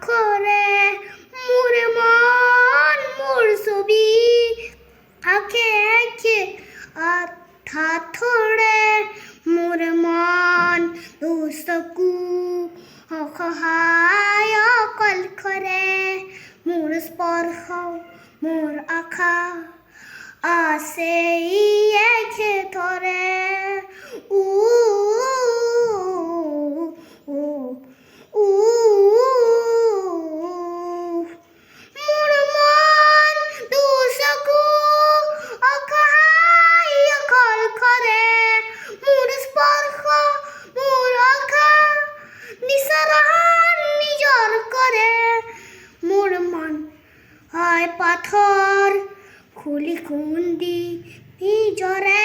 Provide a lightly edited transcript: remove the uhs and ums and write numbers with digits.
করে মোর মন মোর ছবি আঁকে আঁকে আঠা থোড়ে মোর মন দুচকু অসহায় অকলশৰে মোৰ স্পৰ্শ মোৰ আশা আছে একেথৰে উ উ উ মোৰ মন দুচকু অসহায় অকলশৰে মোৰ স্পৰ্শ মোৰ আশা নিচৰণ নিজৰ কৰে মোৰ মন হয় পাথৰ খুলি খুন্দি নিজৰে